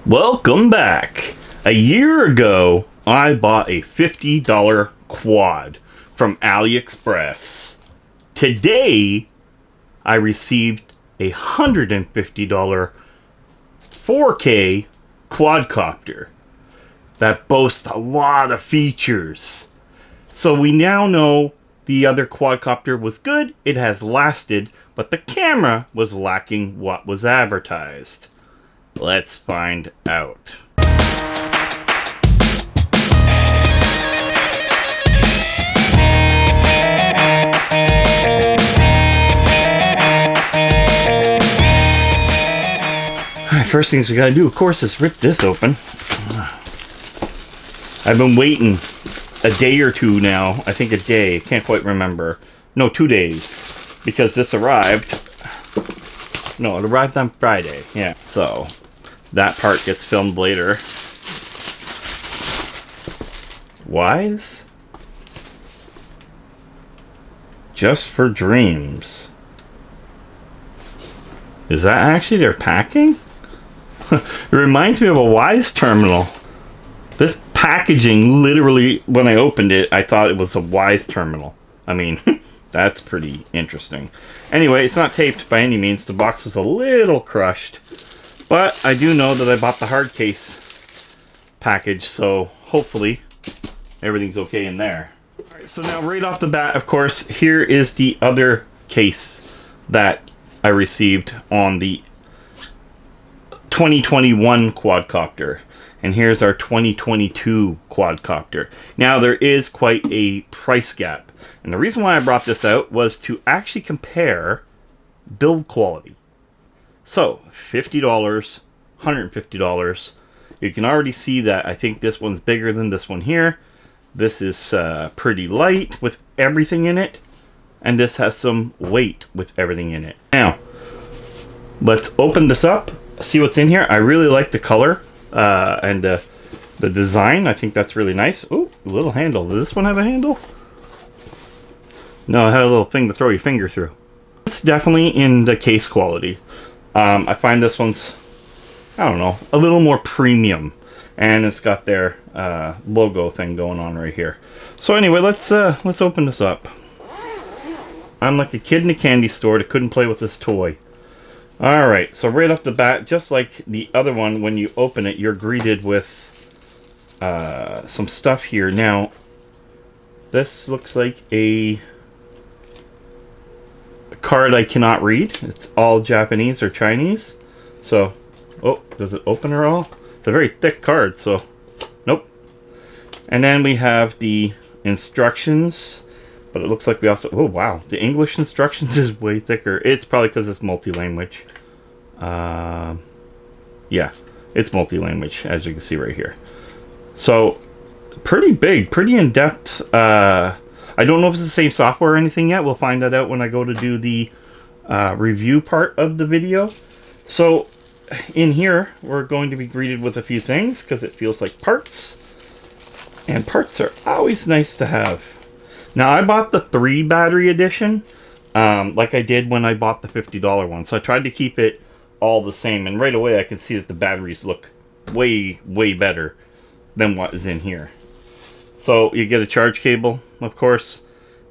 Welcome back. A year ago, I bought a $50 quad from Aliexpress. Today, I received a $150 4K quadcopter that boasts a lot of features. So we now know the other quadcopter was good, it has lasted, but the camera was lacking what was advertised. Let's find out. Alright, first things we gotta do, of course, is rip this open. I've been waiting a day or two now. I think a day, can't quite remember. No, 2 days. Because this arrived. No, it arrived on Friday. Yeah, so that part gets filmed later. Wise? Just for dreams. Is that actually their packing? It reminds me of a Wise terminal. This packaging, literally, when I opened it, I thought it was a Wise terminal. I mean, that's pretty interesting. Anyway, it's not taped by any means. The box was a little crushed. But I do know that I bought the hard case package, so hopefully everything's okay in there. Alright, so now right off the bat, of course, here is the other case that I received on the 2021 quadcopter. And here's our 2022 quadcopter. Now there is quite a price gap. And the reason why I brought this out was to actually compare build quality. So, $50, $150. You can already see that I think this one's bigger than this one here. This is pretty light with everything in it. And this has some weight with everything in it. Now, let's open this up, see what's in here. I really like the color and the design. I think that's really nice. Ooh, a little handle. Does this one have a handle? No, it had a little thing to throw your finger through. It's definitely in the case quality. I find this one's, I don't know, a little more premium. And it's got their logo thing going on right here. So anyway, let's open this up. I'm like a kid in a candy store that couldn't play with this toy. Alright, so right off the bat, just like the other one, when you open it, you're greeted with some stuff here. Now, this looks like a card I cannot read. It's all Japanese or Chinese. So, oh, does it open at all? It's a very thick card, so nope. And then we have the instructions, but it looks like we also, oh wow, the English instructions is way thicker. It's probably because it's multi-language. Yeah, it's multi-language, as you can see right here. So, pretty big, pretty in-depth. I don't know if it's the same software or anything yet. We'll find that out when I go to do the review part of the video. So, in here, we're going to be greeted with a few things, because it feels like parts. And parts are always nice to have. Now, I bought the 3 battery edition, like I did when I bought the $50 one. So I tried to keep it all the same. And right away, I can see that the batteries look way, way better than what is in here. So you get a charge cable, of course.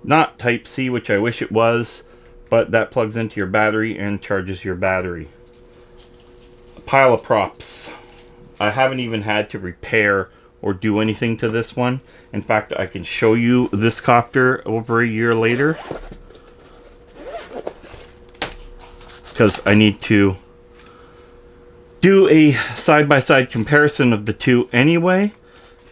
Not Type-C, which I wish it was. But that plugs into your battery and charges your battery. A pile of props. I haven't even had to repair or do anything to this one. In fact, I can show you this copter over a year later, because I need to do a side-by-side comparison of the two anyway.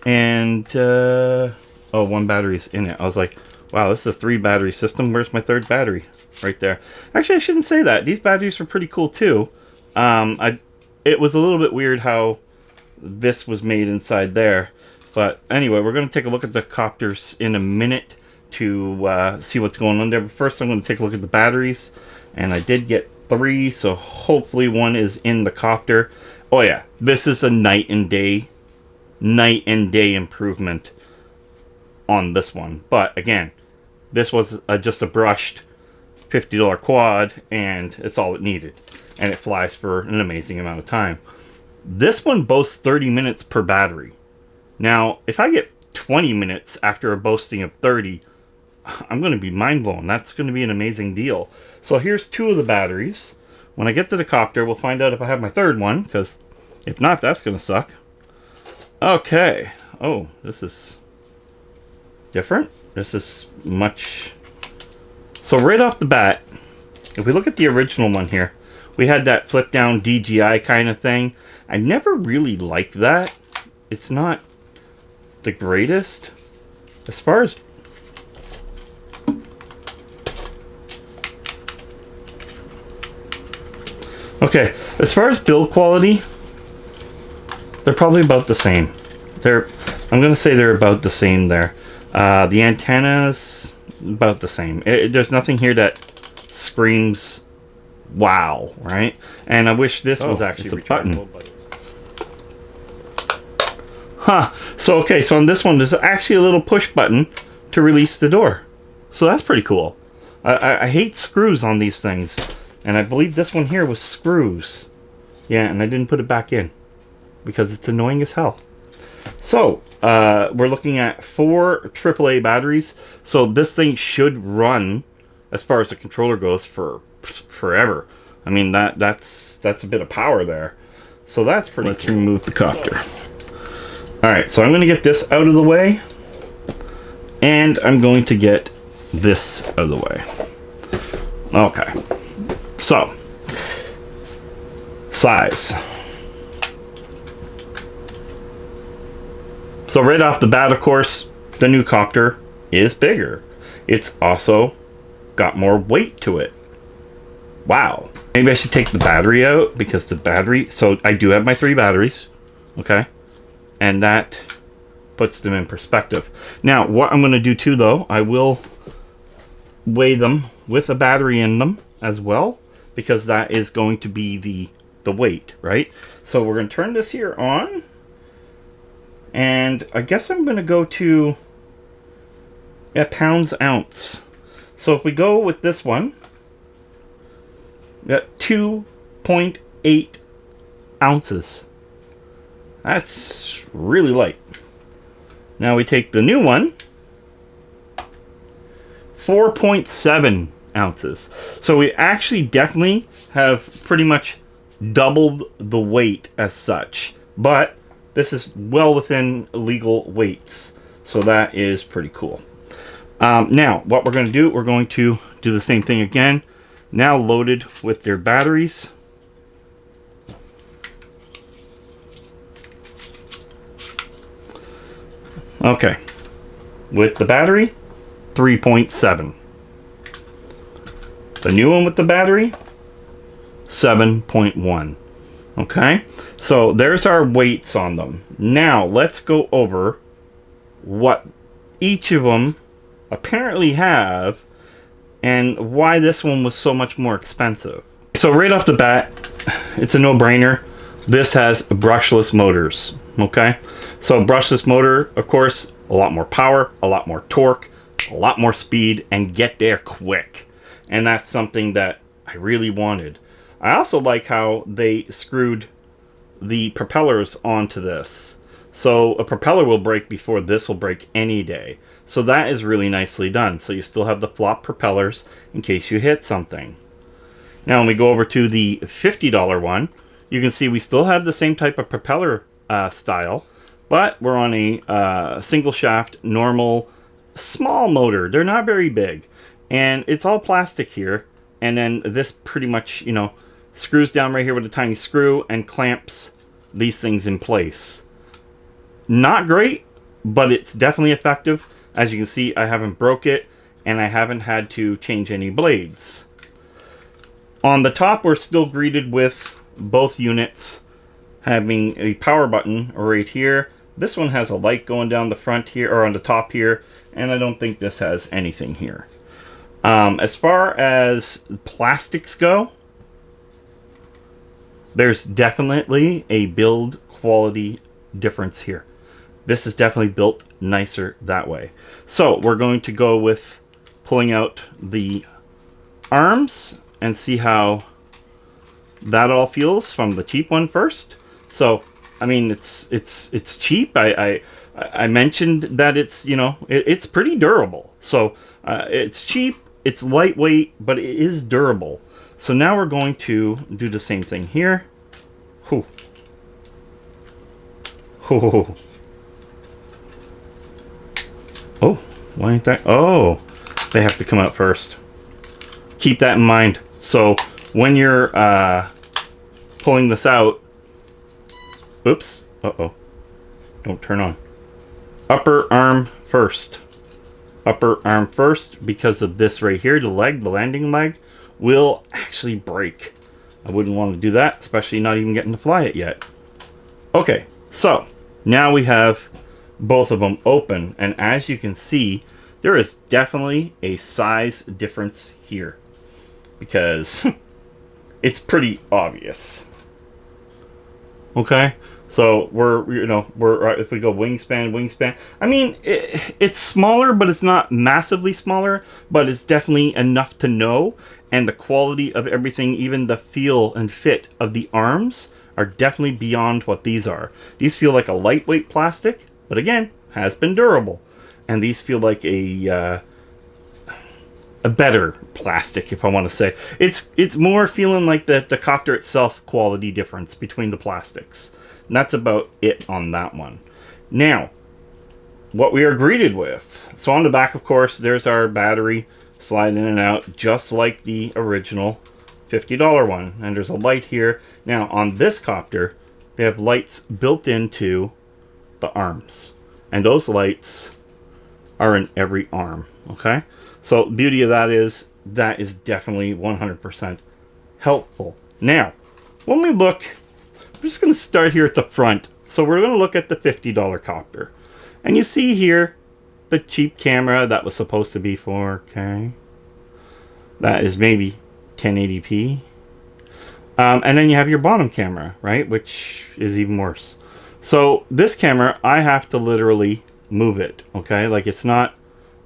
And oh, 1 battery's in it. I was like, wow, this is a 3 battery system. Where's my 3rd battery? Right there. Actually, I shouldn't say that. These batteries are pretty cool too. It was a little bit weird how this was made inside there. But anyway, we're going to take a look at the copters in a minute to see what's going on there. But first, I'm going to take a look at the batteries. And I did get 3, so hopefully 1 is in the copter. Oh yeah, this is a night and day improvement on this one. But again, this was just a brushed $50 quad, and it's all it needed. And it flies for an amazing amount of time. This one boasts 30 minutes per battery. Now, if I get 20 minutes after a boasting of 30, I'm going to be mind blown. That's going to be an amazing deal. So here's 2 of the batteries. When I get to the copter, we'll find out if I have my 3rd one, because if not, that's going to suck. Okay. Oh, this is different. This is much... So right off the bat, if we look at the original one here, we had that flip down DJI kind of thing. I never really liked that. It's not the greatest. As far as... Okay, as far as build quality, they're probably about the same. I'm going to say they're about the same there. The antennas, about the same. There's nothing here that screams, wow, right? And I wish this was actually a button. Huh. So, okay, so on this one, there's actually a little push button to release the door. So that's pretty cool. I hate screws on these things. And I believe this one here was screws. Yeah, and I didn't put it back in because it's annoying as hell. So, we're looking at 4 AAA batteries. So this thing should run, as far as the controller goes, for forever. I mean, that's a bit of power there. So that's pretty cool. Let's remove the copter. Alright, so I'm going to get this out of the way. And I'm going to get this out of the way. Okay. So, size. So right off the bat, of course, the new copter is bigger. It's also got more weight to it. Wow. Maybe I should take the battery out because the battery... So I do have my 3 batteries. Okay. And that puts them in perspective. Now, what I'm going to do too, though, I will weigh them with a battery in them as well, because that is going to be the weight, right? So we're going to turn this here on, and I guess I'm going to go to pounds ounce. So if we go with this one, we got 2.8 ounces. That's really light. Now we take the new one, 4.7 ounces. So we actually definitely have pretty much doubled the weight as such. But this is well within legal weights. So that is pretty cool. Now, what we're going to do, we're going to do the same thing again. Now loaded with their batteries. Okay. With the battery, 3.7. The new one with the battery, 7.1. Okay, so there's our weights on them. Now let's go over what each of them apparently have and why this one was so much more expensive. So right off the bat, it's a no-brainer. This has brushless motors. Okay, so brushless motor, of course, a lot more power, a lot more torque, a lot more speed, and get there quick. And that's something that I really wanted. I also like how they screwed the propellers onto this. So a propeller will break before this will break any day. So that is really nicely done. So you still have the flop propellers in case you hit something. Now when we go over to the $50 one, you can see we still have the same type of propeller style, but we're on a single shaft, normal, small motor. They're not very big. And it's all plastic here. And then this pretty much, you know, screws down right here with a tiny screw and clamps these things in place. Not great, but it's definitely effective. As you can see, I haven't broke it, and I haven't had to change any blades. On the top, we're still greeted with both units having a power button right here. This one has a light going down the front here, or on the top here, and I don't think this has anything here. As far as plastics go, there's definitely a build quality difference here. This is definitely built nicer that way. So we're going to go with pulling out the arms and see how that all feels from the cheap one first. So, I mean, it's cheap. I mentioned that it's, you know, it's pretty durable. So it's cheap, it's lightweight, but it is durable. So now we're going to do the same thing here. Whew. Oh, oh, why ain't that? Oh, they have to come out first. Keep that in mind. So when you're pulling this out, oops, uh-oh, don't turn on. Upper arm first. Upper arm first, because of this right here, the leg, the landing leg, will actually break. I wouldn't want to do that, especially not even getting to fly it yet. Okay, so now we have both of them open, and as you can see, there is definitely a size difference here, because it's pretty obvious. Okay, so we're if we go wingspan. I mean, it's smaller, but it's not massively smaller, but it's definitely enough to know. And the quality of everything, even the feel and fit of the arms, are definitely beyond what these are. These feel like a lightweight plastic, but again, has been durable. And these feel like a better plastic, if I want to say. It's more feeling like the copter itself quality difference between the plastics. And that's about it on that one. Now, what we are greeted with. So on the back, of course, there's our battery. Slide in and out, just like the original $50 one. And there's a light here. Now, on this copter, they have lights built into the arms. And those lights are in every arm, okay? So, the beauty of that is definitely 100% helpful. Now, when we look, I'm just going to start here at the front. So, we're going to look at the $50 copter. And you see here, the cheap camera that was supposed to be 4K. That is maybe 1080p. And then you have your bottom camera, right? Which is even worse. So this camera, I have to literally move it, okay? Like, it's not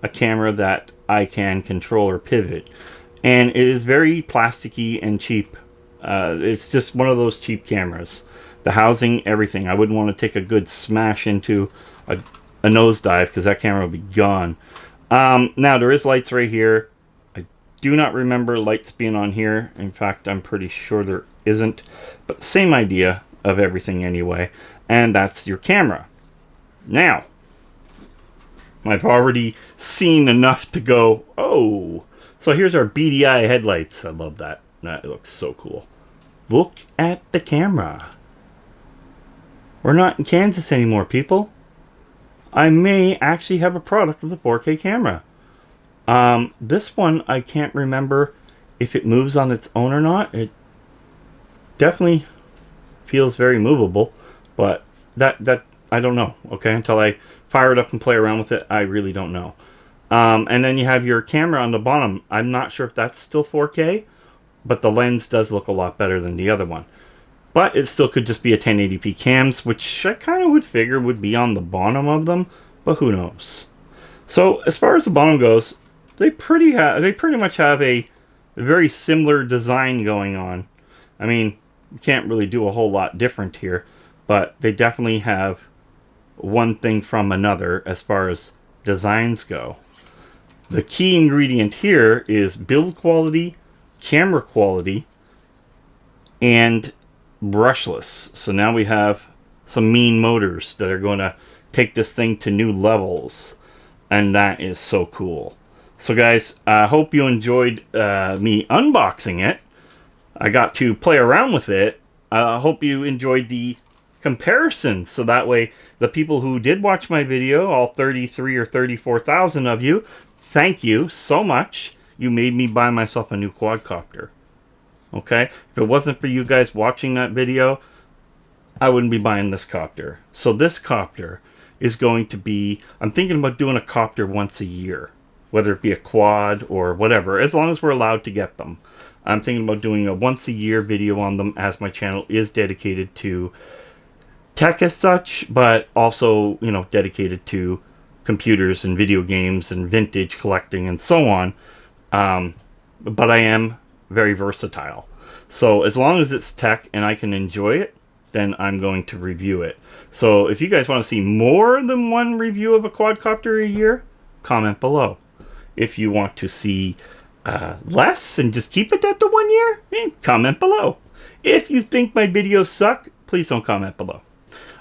a camera that I can control or pivot. And it is very plasticky and cheap. It's just one of those cheap cameras. The housing, everything. I wouldn't want to take a good smash into a nosedive, because that camera will be gone. Now, there is lights right here. I do not remember lights being on here. In fact, I'm pretty sure there isn't. But same idea of everything anyway. And that's your camera. Now, I've already seen enough to go, oh. So here's our BDI headlights. I love that. That looks so cool. Look at the camera. We're not in Kansas anymore, people. I may actually have a product with a 4K camera. This one, I can't remember if it moves on its own or not. It definitely feels very movable, but that I don't know, okay? Until I fire it up and play around with it, I really don't know. And then you have your camera on the bottom. I'm not sure if that's still 4K, but the lens does look a lot better than the other one. But it still could just be a 1080p cams, which I kind of would figure would be on the bottom of them, but who knows. So as far as the bottom goes, they pretty much have a very similar design going on. I mean, you can't really do a whole lot different here, but they definitely have one thing from another as far as designs go. The key ingredient here is build quality, camera quality, and brushless. So now we have some mean motors that are going to take this thing to new levels, and that is so cool. So guys, I hope you enjoyed me unboxing it. I got to play around with it. I hope you enjoyed the comparison, so that way the people who did watch my video, all 33 or 34,000 of you, thank you so much. You made me buy myself a new quadcopter. Okay, if it wasn't for you guys watching that video, I wouldn't be buying this copter. So this copter is going to be, I'm thinking about doing a copter once a year, whether it be a quad or whatever, as long as we're allowed to get them. I'm thinking about doing a once a year video on them, as my channel is dedicated to tech as such, but also, you know, dedicated to computers and video games and vintage collecting and so on. But I am very versatile. So as long as it's tech and I can enjoy it, then I'm going to review it. So if you guys want to see more than one review of a quadcopter a year, comment below. If you want to see less and just keep it at the 1 year, comment below. If you think my videos suck, please don't comment below.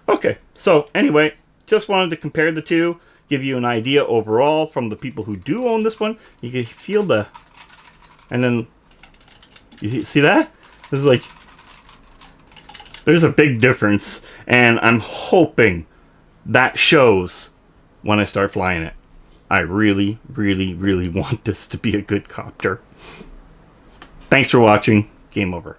Okay, so anyway, just wanted to compare the two, give you an idea overall from the people who do own this one. You can feel the, and then you see that? It's like, there's a big difference, and I'm hoping that shows when I start flying it. I really, really, really want this to be a good copter. Thanks for watching. Game over.